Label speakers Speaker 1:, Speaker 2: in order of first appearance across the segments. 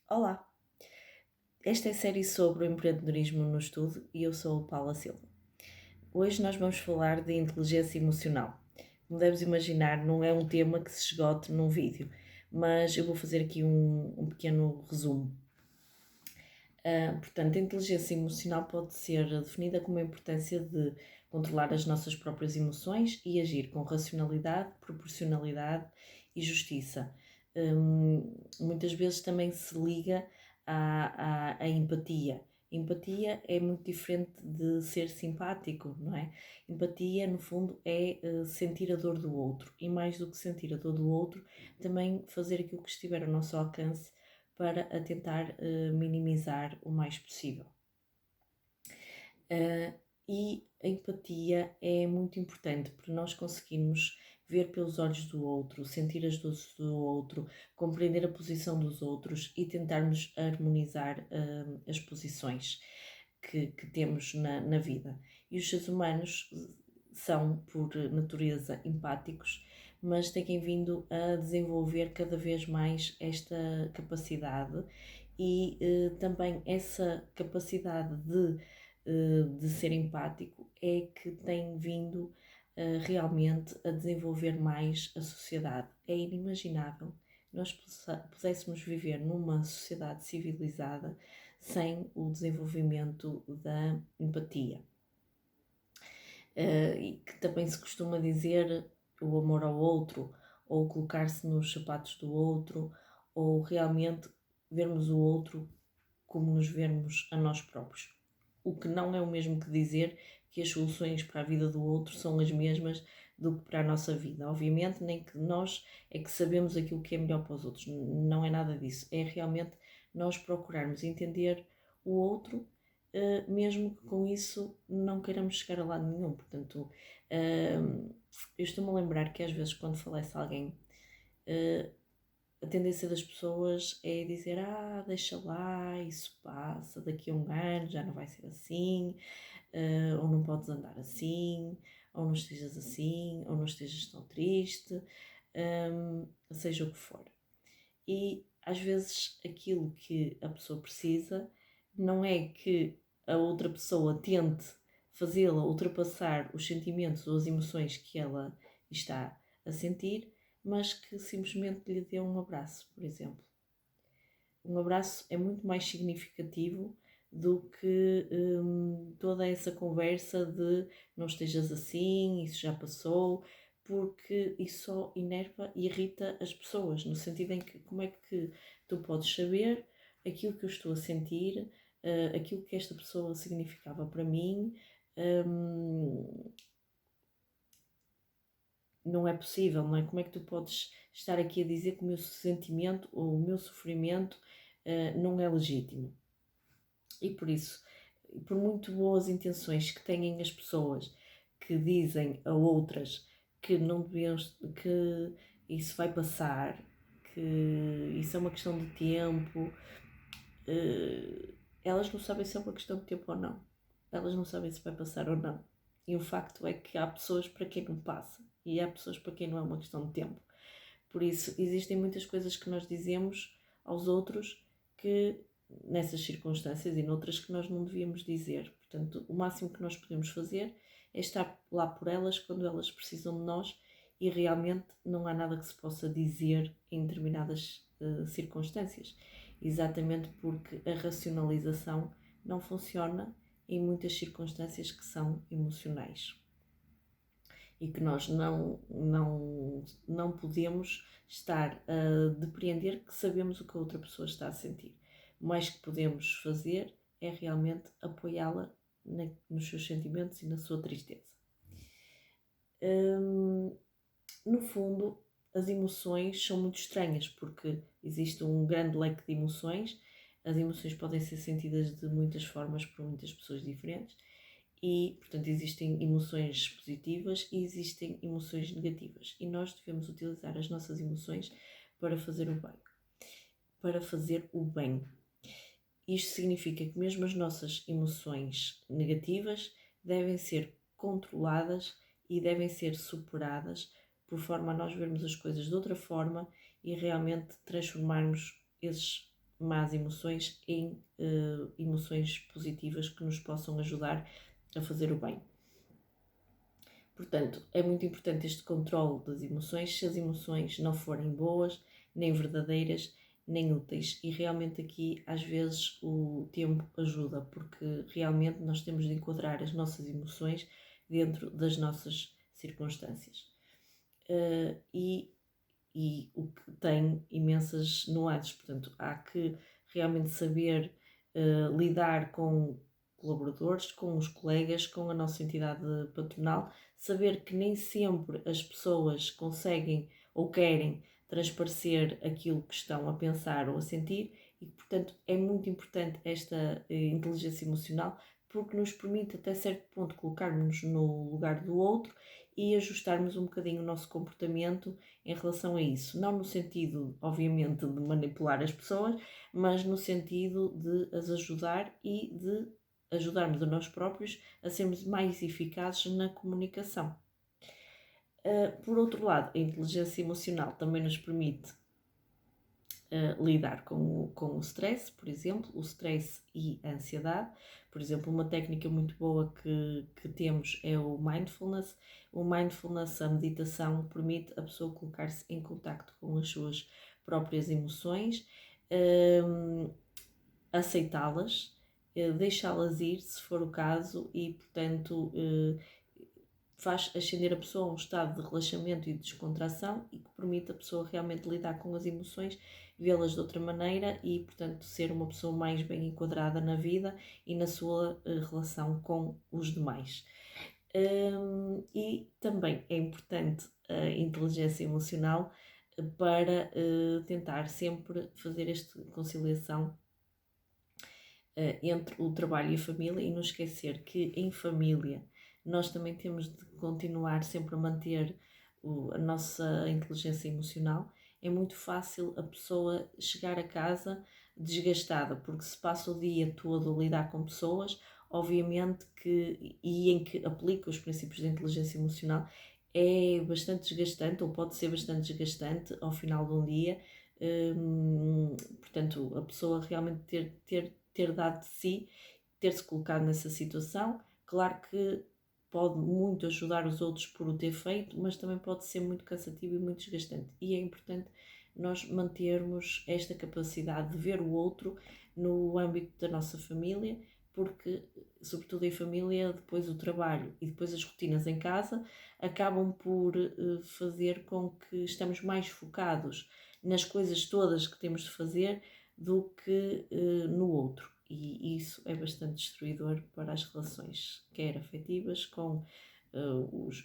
Speaker 1: Olá, esta é a série sobre o empreendedorismo no estudo e eu sou a Paula Silva. Hoje nós vamos falar de inteligência emocional. Como deves imaginar, não é um tema que se esgote num vídeo, mas eu vou fazer aqui um pequeno resumo. Portanto, a inteligência emocional pode ser definida como a importância de controlar as nossas próprias emoções e agir com racionalidade, proporcionalidade e justiça. Muitas vezes também se liga à empatia. Empatia é muito diferente de ser simpático, não é? Empatia, no fundo, é sentir a dor do outro e, mais do que sentir a dor do outro, também fazer aquilo que estiver ao nosso alcance para a tentar minimizar o mais possível. E a empatia é muito importante porque nós conseguimos ver pelos olhos do outro, sentir as dores do outro, compreender a posição dos outros e tentarmos harmonizar as posições que temos na vida. E os seres humanos são, por natureza, empáticos, mas têm vindo a desenvolver cada vez mais esta capacidade e também essa capacidade de ser empático é que tem vindo realmente a desenvolver mais a sociedade. É inimaginável nós pudéssemos viver numa sociedade civilizada sem o desenvolvimento da empatia. E que também se costuma dizer o amor ao outro, ou colocar-se nos sapatos do outro, ou realmente vermos o outro como nos vermos a nós próprios. O que não é o mesmo que dizer que as soluções para a vida do outro são as mesmas do que para a nossa vida. Obviamente, nem que nós é que sabemos aquilo que é melhor para os outros. Não é nada disso. É realmente nós procurarmos entender o outro, mesmo que com isso não queiramos chegar a lado nenhum. Portanto, eu estou-me a lembrar que às vezes quando falece alguém, a tendência das pessoas é dizer: deixa lá, isso passa, daqui a um ano já não vai ser assim, ou não podes andar assim, ou não estejas assim, ou não estejas tão triste, seja o que for. E às vezes aquilo que a pessoa precisa não é que a outra pessoa tente fazê-la ultrapassar os sentimentos ou as emoções que ela está a sentir, mas que simplesmente lhe dê um abraço, por exemplo. Um abraço é muito mais significativo do que toda essa conversa de não estejas assim, isso já passou, porque isso só enerva e irrita as pessoas, no sentido em que como é que tu podes saber aquilo que eu estou a sentir, aquilo que esta pessoa significava para mim. Não é possível, não é? Como é que tu podes estar aqui a dizer que o meu sentimento ou o meu sofrimento não é legítimo? E por isso, por muito boas intenções que tenham as pessoas que dizem a outras que não devemos, que isso vai passar, que isso é uma questão de tempo, elas não sabem se é uma questão de tempo ou não. Elas não sabem se vai passar ou não. E o facto é que há pessoas para quem não passa e há pessoas para quem não é uma questão de tempo. Por isso, existem muitas coisas que nós dizemos aos outros que nessas circunstâncias e noutras que nós não devíamos dizer. Portanto, o máximo que nós podemos fazer é estar lá por elas quando elas precisam de nós e realmente não há nada que se possa dizer em determinadas circunstâncias. Exatamente porque a racionalização não funciona em muitas circunstâncias que são emocionais e que nós não podemos estar a depreender que sabemos o que a outra pessoa está a sentir. O mais que podemos fazer é realmente apoiá-la nos seus sentimentos e na sua tristeza. No fundo, as emoções são muito estranhas porque existe um grande leque de emoções. As emoções podem ser sentidas de muitas formas por muitas pessoas diferentes e, portanto, existem emoções positivas e existem emoções negativas. E nós devemos utilizar as nossas emoções para fazer o bem. Para fazer o bem. Isto significa que mesmo as nossas emoções negativas devem ser controladas e devem ser superadas por forma a nós vermos as coisas de outra forma e realmente transformarmos esses más emoções em emoções positivas que nos possam ajudar a fazer o bem. Portanto, é muito importante este controle das emoções, se as emoções não forem boas, nem verdadeiras, nem úteis. E realmente aqui, às vezes, o tempo ajuda, porque realmente nós temos de enquadrar as nossas emoções dentro das nossas circunstâncias. E o que tem imensas nuances, portanto, há que realmente saber lidar com colaboradores, com os colegas, com a nossa entidade patronal, saber que nem sempre as pessoas conseguem ou querem transparecer aquilo que estão a pensar ou a sentir e, portanto, é muito importante esta inteligência emocional porque nos permite até certo ponto colocarmos-nos no lugar do outro e ajustarmos um bocadinho o nosso comportamento em relação a isso. Não no sentido, obviamente, de manipular as pessoas, mas no sentido de as ajudar e de ajudarmos a nós próprios a sermos mais eficazes na comunicação. Por outro lado, a inteligência emocional também nos permite lidar com o stress, por exemplo, o stress e a ansiedade. Por exemplo, uma técnica muito boa que temos é o mindfulness. O mindfulness, a meditação, permite a pessoa colocar-se em contacto com as suas próprias emoções, aceitá-las, deixá-las ir, se for o caso, e, portanto, faz ascender a pessoa a um estado de relaxamento e de descontração e que permite a pessoa realmente lidar com as emoções, vê-las de outra maneira e, portanto, ser uma pessoa mais bem enquadrada na vida e na sua relação com os demais. E também é importante a inteligência emocional para tentar sempre fazer esta conciliação entre o trabalho e a família e não esquecer que em família nós também temos de continuar sempre a manter a nossa inteligência emocional. É muito fácil a pessoa chegar a casa desgastada, porque se passa o dia todo a lidar com pessoas, obviamente que, e em que aplica os princípios da inteligência emocional, é bastante desgastante, ou pode ser bastante desgastante ao final de um dia. Portanto, a pessoa realmente ter dado de si, ter-se colocado nessa situação. Claro que pode muito ajudar os outros por o ter feito, mas também pode ser muito cansativo e muito desgastante. E é importante nós mantermos esta capacidade de ver o outro no âmbito da nossa família, porque, sobretudo em família, depois o trabalho e depois as rotinas em casa acabam por fazer com que estamos mais focados nas coisas todas que temos de fazer do que no outro. E isso é bastante destruidor para as relações, quer afetivas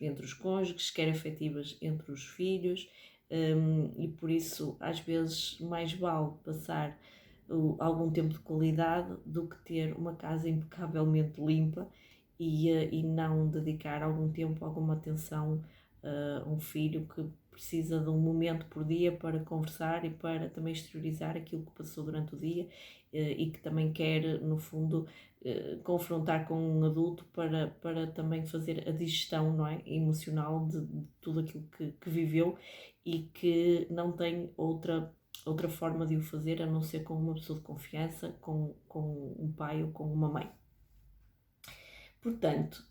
Speaker 1: entre os cônjuges, quer afetivas entre os filhos, e por isso às vezes mais vale passar algum tempo de qualidade do que ter uma casa impecavelmente limpa e não dedicar algum tempo, alguma atenção a um filho que precisa de um momento por dia para conversar e para também exteriorizar aquilo que passou durante o dia e que também quer, no fundo, confrontar com um adulto para também fazer a digestão, não é, emocional de tudo aquilo que viveu e que não tem outra forma de o fazer a não ser com uma pessoa de confiança, com um pai ou com uma mãe. Portanto,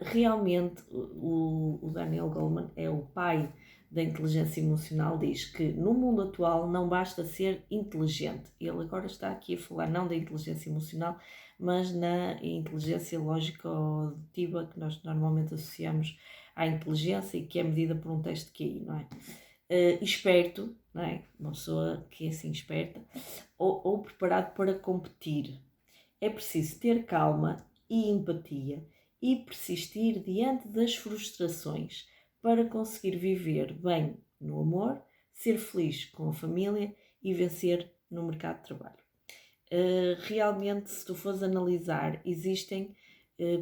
Speaker 1: realmente o Daniel Goleman é o pai da inteligência emocional, diz que no mundo atual não basta ser inteligente. Ele agora está aqui a falar não da inteligência emocional, mas na inteligência lógico-dedutiva que nós normalmente associamos à inteligência e que é medida por um teste de QI, não é? Esperto, não é? Uma pessoa que é assim esperta, ou preparado para competir. É preciso ter calma e empatia e persistir diante das frustrações para conseguir viver bem no amor, ser feliz com a família e vencer no mercado de trabalho. Realmente, se tu fores analisar, existem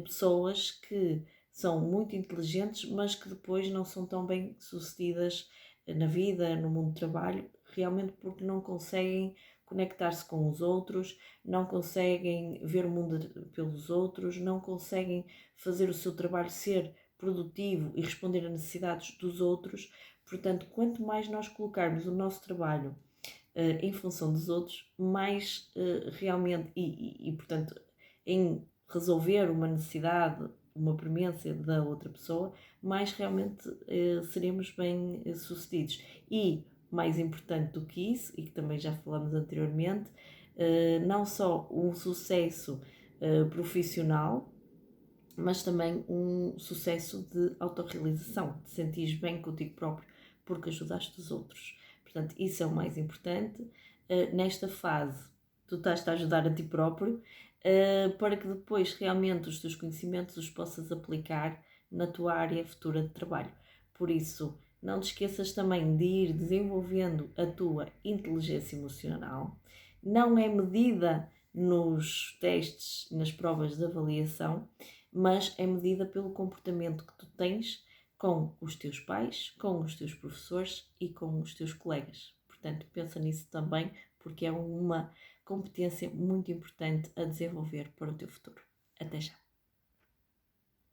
Speaker 1: pessoas que são muito inteligentes, mas que depois não são tão bem sucedidas na vida, no mundo do trabalho, realmente porque não conseguem conectar-se com os outros, não conseguem ver o mundo pelos outros, não conseguem fazer o seu trabalho ser produtivo e responder a necessidades dos outros. Portanto, quanto mais nós colocarmos o nosso trabalho em função dos outros, mais realmente, portanto, em resolver uma necessidade, uma premência da outra pessoa, mais realmente seremos bem sucedidos. E, mais importante do que isso, e que também já falamos anteriormente, não só um sucesso profissional, mas também um sucesso de autorrealização, de sentires bem contigo próprio porque ajudaste os outros. Portanto, isso é o mais importante. Nesta fase, tu estás a ajudar a ti próprio para que depois realmente os teus conhecimentos os possas aplicar na tua área futura de trabalho. Por isso, não te esqueças também de ir desenvolvendo a tua inteligência emocional. Não é medida nos testes, nas provas de avaliação, mas é medida pelo comportamento que tu tens com os teus pais, com os teus professores e com os teus colegas. Portanto, pensa nisso também, porque é uma competência muito importante a desenvolver para o teu futuro. Até já!